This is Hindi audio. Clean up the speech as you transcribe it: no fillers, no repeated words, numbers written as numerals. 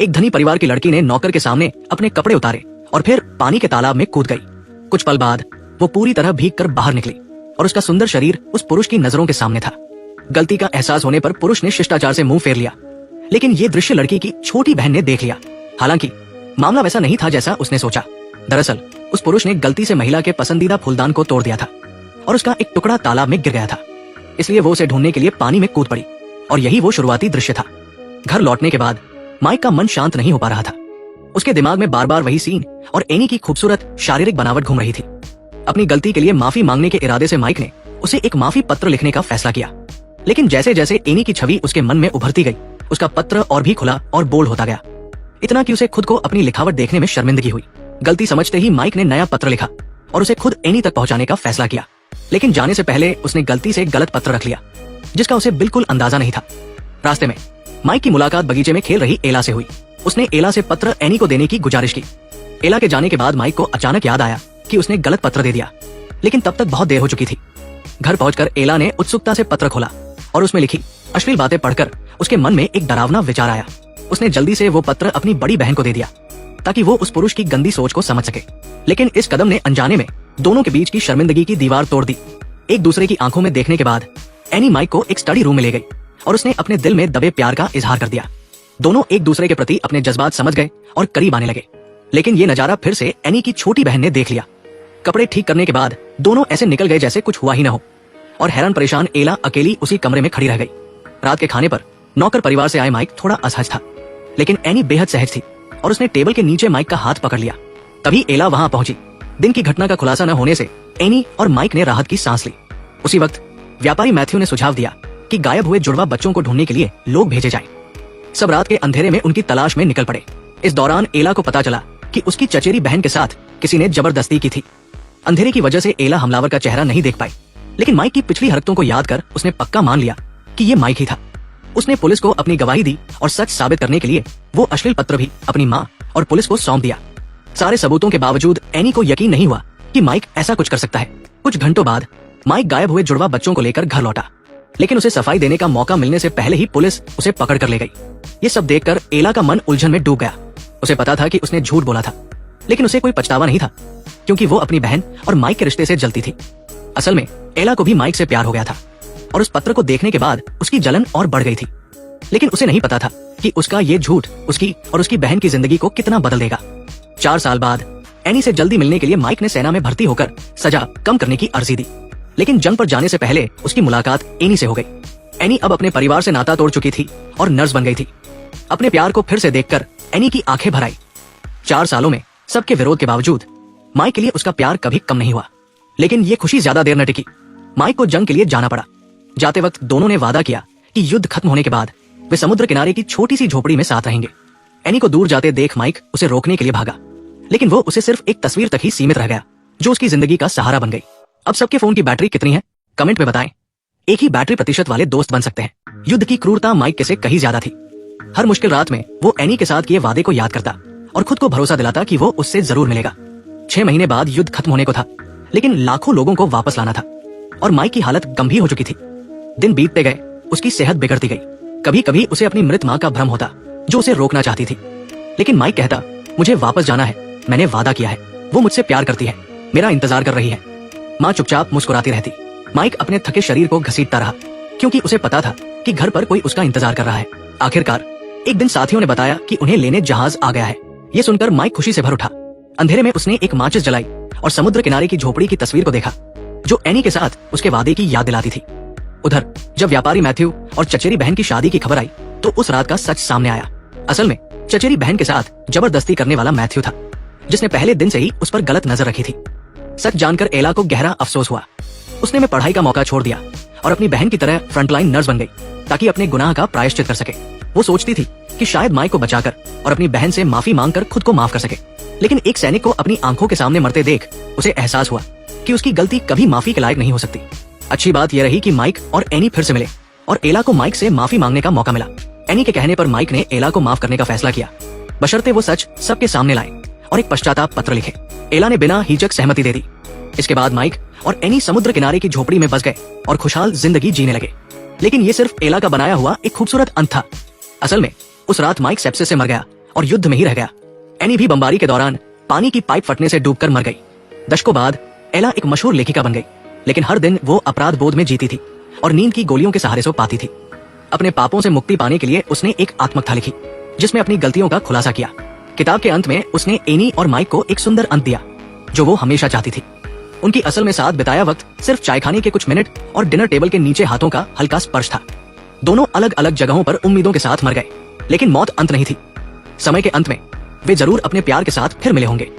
एक धनी परिवार की लड़की ने नौकर के सामने अपने कपड़े उतारे और फिर पानी के तालाब में कूद गई। कुछ पल बाद वो पूरी तरह भीग कर बाहर निकली और उसका सुंदर शरीर उस पुरुष की नजरों के सामने था। गलती का एहसास होने पर पुरुष ने शिष्टाचार से मुंह फेर लिया, लेकिन ये दृश्य लड़की की छोटी बहन ने देख लिया। हालांकि मामला वैसा नहीं था जैसा उसने सोचा। दरअसल उस पुरुष ने गलती से महिला के पसंदीदा फूलदान को तोड़ दिया था और उसका एक टुकड़ा तालाब में गिर गया था। इसलिए वो उसे ढूंढने के लिए पानी में कूद पड़ी और यही वो शुरुआती दृश्य था। घर लौटने के बाद माइक का मन शांत नहीं हो पा रहा था। उसके दिमाग में बार बार वही सीन और एनी की खूबसूरत शारीरिक बनावट घूम रही थी। अपनी गलती के लिए माफी मांगने के इरादे से माइक ने उसे एक माफी पत्र लिखने का फैसला किया। लेकिन जैसे जैसे एनी की छवि उसके मन में उभरती गई, उसका पत्र और भी खुला और बोल्ड होता गया, इतना कि उसे खुद को अपनी लिखावट देखने में शर्मिंदगी हुई। गलती समझते ही माइक ने नया पत्र लिखा और उसे खुद एनी तक पहुंचाने का फैसला किया। लेकिन जाने से पहले उसने गलती से गलत पत्र रख लिया, जिसका उसे बिल्कुल अंदाजा नहीं था। रास्ते में माइक की मुलाकात बगीचे में खेल रही एला से हुई। उसने एला से पत्र एनी को देने की गुजारिश की। एला के जाने के बाद माइक को अचानक याद आया कि उसने गलत पत्र दे दिया, लेकिन तब तक बहुत देर हो चुकी थी। घर पहुंचकर एला ने उत्सुकता से पत्र खोला और उसमें लिखी अश्लील बातें पढ़कर उसके मन में एक डरावना विचार आया। उसने जल्दी से वो पत्र अपनी बड़ी बहन को दे दिया ताकि वो उस पुरुष की गंदी सोच को समझ सके। लेकिन इस कदम ने अनजाने में दोनों के बीच की शर्मिंदगी की दीवार तोड़ दी। एक दूसरे की आंखों में देखने के बाद एनी माइक को एक स्टडी रूम में ले गई और उसने अपने दिल में दबे प्यार का इजहार कर दिया। दोनों एक दूसरे के प्रति अपने जज्बात समझ गए और करीब आने लगे। लेकिन ये नजारा फिर से एनी की छोटी बहन ने देख लिया। कपड़े ठीक करने के बाद दोनों ऐसे निकल गए जैसे कुछ हुआ ही न हो और हैरान परेशान एला अकेली उसी कमरे में खड़ी रह गई। रात के खाने पर नौकर परिवार से आए माइक थोड़ा असहज था, लेकिन एनी बेहद सहज थी और उसने टेबल के नीचे माइक का हाथ पकड़ लिया। तभी एला वहां पहुंची। दिन की घटना का खुलासा न होने से एनी और माइक ने राहत की सांस ली। उसी वक्त व्यापारी मैथ्यू ने सुझाव दिया कि गायब हुए जुड़वा बच्चों को ढूंढने के लिए लोग भेजे जाएं। सब रात के अंधेरे में उनकी तलाश में निकल पड़े। इस दौरान एला को पता चला कि उसकी चचेरी बहन के साथ किसी ने जबरदस्ती की थी। अंधेरे की वजह से एला हमलावर का चेहरा नहीं देख पाई, लेकिन माइक की पिछली हरकतों को याद कर उसने पक्का मान लिया कि ये माइक ही था। उसने पुलिस को अपनी गवाही दी और सच साबित करने के लिए वो अश्लील पत्र भी अपनी माँ और पुलिस को सौंप दिया। सारे सबूतों के बावजूद एनी को यकीन नहीं हुआ कि माइक ऐसा कुछ कर सकता है। कुछ घंटों बाद माइक गायब हुए जुड़वा बच्चों को लेकर घर लौटा, लेकिन उसे सफाई देने का मौका मिलने से पहले ही पुलिस उसे पकड़ कर ले गई। ये सब देखकर एला का मन उलझन में डूब गया। उसे पता था कि उसने झूठ बोला था, लेकिन उसे कोई पछतावा नहीं था, क्योंकि वो अपनी बहन और माइक के रिश्ते से जलती थी। असल में एला को भी माइक से प्यार हो गया था और उस पत्र को देखने के बाद उसकी जलन और बढ़ गई थी। लेकिन उसे नहीं पता था कि उसका ये झूठ उसकी और उसकी बहन की जिंदगी को कितना बदल देगा। 4 साल बाद एनी से जल्दी मिलने के लिए माइक ने सेना में भर्ती होकर सजा कम करने की अर्जी दी, लेकिन जंग पर जाने से पहले उसकी मुलाकात एनी से हो गई। एनी अब अपने परिवार से नाता तोड़ चुकी थी और नर्स बन गई थी। अपने प्यार को फिर से देखकर एनी की आंखें भर आई। 4 सालों में सबके विरोध के बावजूद माइक के लिए उसका प्यार कभी कम नहीं हुआ। लेकिन ये खुशी ज्यादा देर न टिकी। माइक को जंग के लिए जाना पड़ा। जाते वक्त दोनों ने वादा किया कि युद्ध खत्म होने के बाद वे समुद्र किनारे की छोटी सी झोपड़ी में साथ रहेंगे। एनी को दूर जाते देख माइक उसे रोकने के लिए भागा, लेकिन वो उसे सिर्फ एक तस्वीर तक ही सीमित रह गया, जो उसकी जिंदगी का सहारा बन गई। अब सबके फोन की बैटरी कितनी है कमेंट में बताएं। एक ही बैटरी प्रतिशत वाले दोस्त बन सकते हैं। युद्ध की क्रूरता माइक से कहीं ज्यादा थी। हर मुश्किल रात में वो एनी के साथ किए वादे को याद करता और खुद को भरोसा दिलाता कि वो उससे जरूर मिलेगा। 6 महीने बाद युद्ध खत्म होने को था, लेकिन लाखों लोगों को वापस लाना था और माइक की हालत गंभीर हो चुकी थी। दिन बीतते गए, उसकी सेहत बिगड़ती गई। कभी कभी उसे अपनी मृत माँ का भ्रम होता, जो उसे रोकना चाहती थी। लेकिन माइक कहता, मुझे वापस जाना है, मैंने वादा किया है, वो मुझसे प्यार करती है, मेरा इंतजार कर रही है। माँ चुपचाप मुस्कुराती रहती। माइक अपने थके शरीर को घसीटता रहा, क्योंकि उसे पता था कि घर पर कोई उसका इंतजार कर रहा है। आखिरकार एक दिन साथियों ने बताया कि उन्हें लेने जहाज आ गया है। ये सुनकर माइक खुशी से भर उठा। अंधेरे में उसने एक माचिस जलाई और समुद्र किनारे की झोपड़ी की तस्वीर को देखा, जो एनी के साथ उसके वादे की याद दिलाती थी। उधर जब व्यापारी मैथ्यू और चचेरी बहन की शादी की खबर आई, तो उस रात का सच सामने आया। असल में चचेरी बहन के साथ जबरदस्ती करने वाला मैथ्यू था, जिसने पहले दिन से ही उस पर गलत नजर रखी थी। सच जानकर एला को गहरा अफसोस हुआ। उसने में पढ़ाई का मौका छोड़ दिया और अपनी बहन की तरह फ्रंटलाइन नर्स बन गई, ताकि अपने गुनाह का प्रायश्चित कर सके। वो सोचती थी कि शायद माइक को बचाकर और अपनी बहन से माफी मांगकर खुद को माफ कर सके। लेकिन एक सैनिक को अपनी आंखों के सामने मरते देख उसे एहसास हुआ कि उसकी गलती कभी माफी के लायक नहीं हो सकती। अच्छी बात यह रही कि माइक और एनी फिर से मिले और एला को माइक से माफी मांगने का मौका मिला। एनी के कहने पर माइक ने एला को माफ करने का फैसला किया, बशर्ते वो सच सबके सामने लाए और एक पश्चाताप पत्र लिखे। एला ने बिना हिचक सहमति दे दी। इसके बाद माइक और एनी समुद्र किनारे की झोपड़ी में बस गए और खुशहाल जिंदगी जीने लगे। लेकिन ये सिर्फ एला का बनाया हुआ एक खूबसूरत अंत था। असल में उस रात माइक सेप्सिस से मर गया और युद्ध में ही रह गया। एनी भी बमबारी के दौरान पानी की पाइप फटने से डूबकर मर गई। दशकों बाद एला एक मशहूर लेखिका बन गई, लेकिन हर दिन वो अपराध बोध में जीती थी और नींद की गोलियों के सहारे से पाती थी। अपने पापों से मुक्ति पाने के लिए उसने एक आत्मकथा लिखी, जिसमें अपनी गलतियों का खुलासा किया। किताब के अंत में उसने एनी और माइक को एक सुंदर अंत दिया, जो वो हमेशा चाहती थी। उनकी असल में साथ बिताया वक्त सिर्फ चाय खाने के कुछ मिनट और डिनर टेबल के नीचे हाथों का हल्का स्पर्श था। दोनों अलग अलग जगहों पर उम्मीदों के साथ मर गए, लेकिन मौत अंत नहीं थी। समय के अंत में वे जरूर अपने प्यार के साथ फिर मिले होंगे।